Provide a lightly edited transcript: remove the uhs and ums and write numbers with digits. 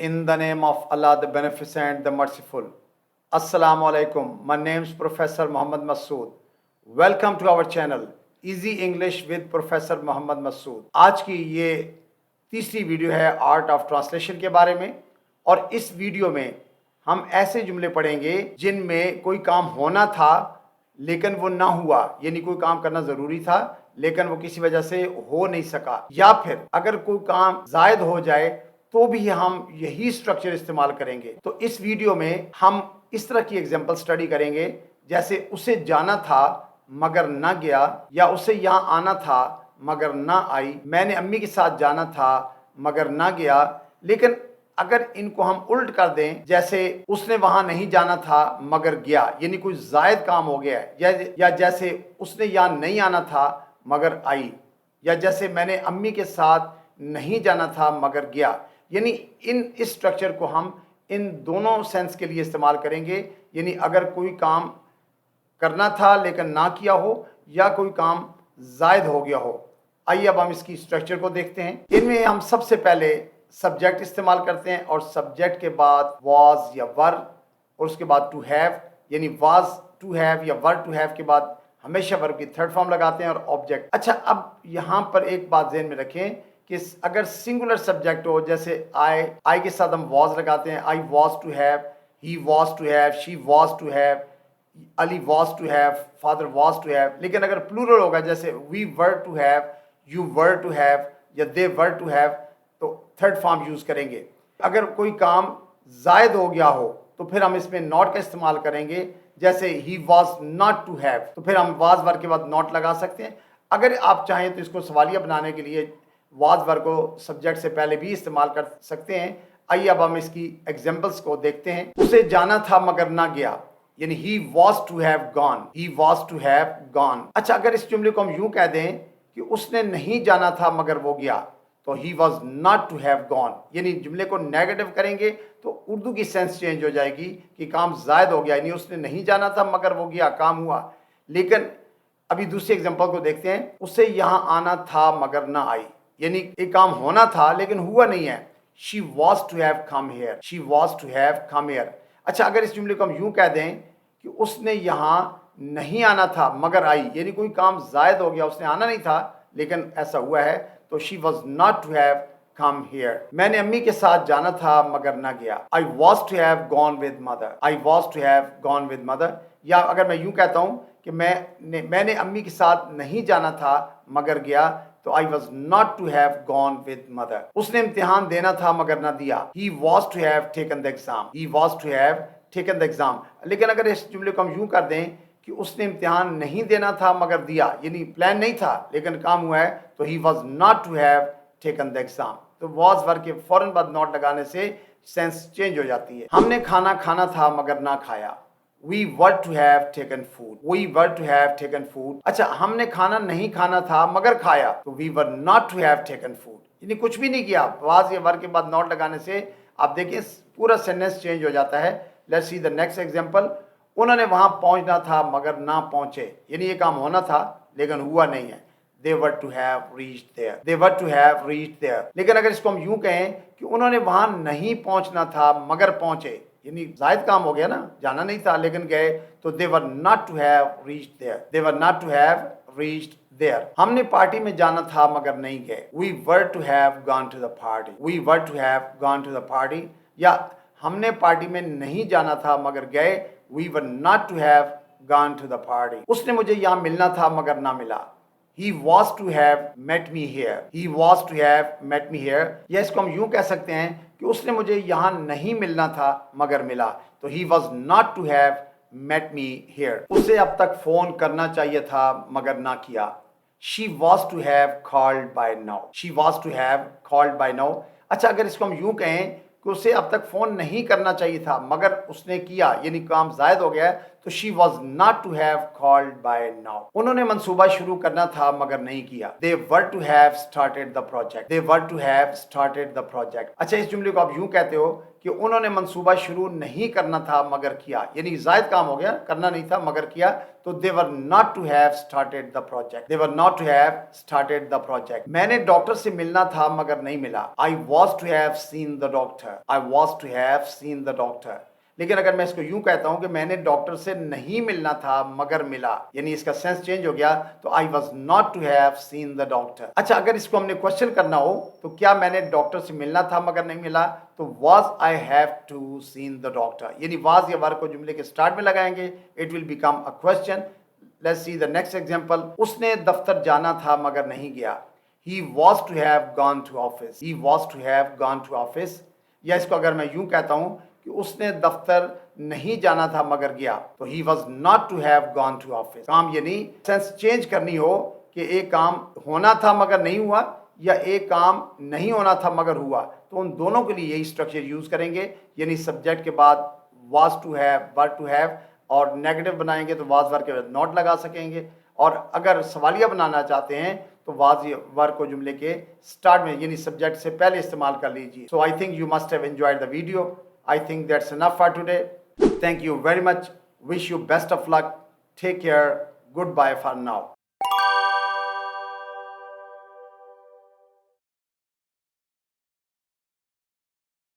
In the name of Allah, the Beneficent, the Merciful. Assalamu alaikum. My name is Professor Muhammad Masood. Welcome to our channel, Easy English with Professor Muhammad Masood. आज की ये तीसरी video है art of translation के बारे में, और इस वीडियो में हम ऐसे जुमले पढ़ेंगे जिनमें कोई काम होना था लेकिन वो ना हुआ, यानी कोई काम करना ज़रूरी था लेकिन वो किसी वजह से हो नहीं सका, या फिर अगर कोई काम ज़ायद हो जाए तो भी हम यही स्ट्रक्चर इस्तेमाल करेंगे। तो इस वीडियो में हम इस तरह की एग्जांपल स्टडी करेंगे, जैसे उसे जाना था मगर ना गया, या उसे यहाँ आना था मगर ना आई, मैंने अम्मी के साथ जाना था मगर ना गया। लेकिन अगर इनको हम उल्ट कर दें, जैसे उसने वहां नहीं जाना था मगर गया, यानी कोई जायद काम हो गया है, या जैसे उसने यहाँ नहीं आना था मगर आई, या जैसे मैंने अम्मी के साथ नहीं जाना था मगर गया, यानी इस स्ट्रक्चर को हम इन दोनों सेंस के लिए इस्तेमाल करेंगे। यानी अगर कोई काम करना था लेकिन ना किया हो, या कोई काम जायद हो गया हो। आइए अब हम इसकी स्ट्रक्चर को देखते हैं। इनमें हम सबसे पहले सब्जेक्ट इस्तेमाल करते हैं, और सब्जेक्ट के बाद वाज या वर, और उसके बाद टू हैव, यानी वाज टू हैव या वर टू हैव के बाद हमेशा वर्ब की थर्ड फॉर्म लगाते हैं, और ऑब्जेक्ट। अच्छा, अब यहाँ पर एक बात ध्यान में रखें कि अगर सिंगुलर सब्जेक्ट हो, जैसे आई के साथ हम वाज लगाते हैं, I was to have, he was to have, she was to have, Ali was to have, father was to have. लेकिन अगर प्लूरल होगा, जैसे we were to have, you were to have, या दे वर टू हैव, तो third form use करेंगे। अगर कोई काम जायद हो गया हो तो फिर हम इसमें नॉट का इस्तेमाल करेंगे, जैसे he was not to have, तो फिर हम वाज वर के बाद नॉट लगा सकते हैं। अगर आप चाहें तो इसको सवालिया बनाने के लिए वाज वर को सब्जेक्ट से पहले भी इस्तेमाल कर सकते हैं। आइए अब हम इसकी एग्जांपल्स को देखते हैं। उसे जाना था मगर ना गया, यानी he was to have gone, he was to have gone. अच्छा, अगर इस जुमले को हम यूं कह दें कि उसने नहीं जाना था मगर वो गया, तो he was not to have gone, यानी जुमले को नेगेटिव करेंगे तो उर्दू की सेंस चेंज हो जाएगी कि काम जायद हो गया, यानी उसने नहीं जाना था मगर वो गया, काम हुआ। लेकिन अभी दूसरी एग्जांपल को देखते हैं। उसे यहाँ आना था मगर ना आई, यानी एक काम होना था लेकिन हुआ नहीं है। She was to have come here, she was to have come here. अच्छा, अगर इस जुमले को हम यूं कह दें कि उसने यहाँ नहीं आना था मगर आई, यानी कोई काम जायद हो गया, उसने आना नहीं था लेकिन ऐसा हुआ है, तो she was not to have come here. मैंने अम्मी के साथ जाना था मगर ना गया, I was to have gone with mother, I was to have gone with mother. या अगर मैं यूं कहता हूं कि मैंने अम्मी के साथ नहीं जाना था मगर गया, तो I was not to have gone with mother. उसने इम्तिहान देना था मगर ना दिया, he was to have taken the exam, he was to have taken the exam. लेकिन अगर इस जुमले को हम यूं कर दें कि उसने इम्तिहान नहीं देना था मगर दिया, यानी प्लान नहीं था लेकिन काम हुआ है, तो he was not to have taken the exam. तो वॉज वर्ब के फौरन बाद नॉट लगाने से सेंस चेंज हो जाती है। हमने खाना खाना था मगर ना खाया, we were to have taken food, we were to have taken food. अच्छा, हमने खाना नहीं खाना था मगर खाया, तो we were not to have taken food, यानी कुछ भी नहीं किया। वाज या वर के बाद नॉट लगाने से आप देखिए पूरा सेंटेंस चेंज हो जाता है। Let's see the next example. उन्होंने वहां पहुंचना था मगर ना पहुंचे, यानी ये काम होना था लेकिन हुआ नहीं है। They were to have reached there, they were to have reached there। लेकिन अगर इसको हम यूं कहें कि उन्होंने वहां नहीं पहुंचना था मगर पहुंचे, यानी जायद काम हो गया ना, जाना नहीं था लेकिन गए, तो they were not to have reached there, they were not to have reached there। हमने पार्टी में जाना था मगर नहीं गए, we were to have gone to the party, we were to have gone to the party। या हमने party में नहीं जाना था मगर गए, we were not to have gone to the party। उसने मुझे यहाँ मिलना था मगर ना मिला, he was to have met me here, he was to have met me here। या इसको हम यूं कह सकते हैं कि उसने मुझे यहाँ नहीं मिलना था मगर मिला, तो he was not to have met me here। उसे अब तक फोन करना चाहिए था मगर ना किया, she was to have called by now, she was to have called by now। अच्छा, अगर इसको हम यूं कहें कि उसे अब तक फोन नहीं करना चाहिए था मगर उसने किया, यानी काम जायद हो गया है, تو she was not to have called by now. انہوں نے منصوبہ شروع کرنا تھا مگر نہیں کیا. They were to have started the project. They were to have started the project. اچھا اس جملے کو آپ یوں کہتے ہو کہ انہوں نے منصوبہ شروع نہیں کرنا تھا مگر کیا، یعنی زائد کام ہو گیا، کرنا نہیں تھا مگر کیا. تو they were not to have started the project. They were not to have started the project. میں نے ڈاکٹر سے ملنا تھا مگر نہیں ملا. I was to have seen the doctor. I was to have seen the doctor. لیکن اگر میں اس کو یوں کہتا ہوں کہ میں نے ڈاکٹر سے نہیں ملنا تھا مگر ملا، یعنی اس کا سینس چینج ہو گیا، تو I was not to have seen the doctor. اچھا اگر اس کو ہم نے کوشچن کرنا ہو تو کیا میں نے ڈاکٹر سے ملنا تھا مگر نہیں ملا، تو was I have to seen the doctor، یعنی was یا ور کو جملے کے سٹارٹ میں لگائیں گے. It will become a question. Let's see the next example. اس نے دفتر جانا تھا مگر نہیں گیا. He was to have gone to office. He was to have gone to office. یا اس کو اگر میں یوں کہتا ہوں کہ اس نے دفتر نہیں جانا تھا مگر گیا، تو he was not to have gone to office. کام یعنی سینس چینج کرنی ہو کہ ایک کام ہونا تھا مگر نہیں ہوا یا ایک کام نہیں ہونا تھا مگر ہوا، تو ان دونوں کے لیے یہی اسٹرکچر یوز کریں گے، یعنی سبجیکٹ کے بعد was to have, were to have، اور نیگیٹو بنائیں گے تو was were کے بعد not لگا سکیں گے، اور اگر سوالیہ بنانا چاہتے ہیں تو was were کو جملے کے سٹارٹ میں یعنی سبجیکٹ سے پہلے استعمال کر لیجیے. So I think you must have enjoyed the video. I think that's enough for today. Thank you very much. Wish you best of luck. Take care. Goodbye for now.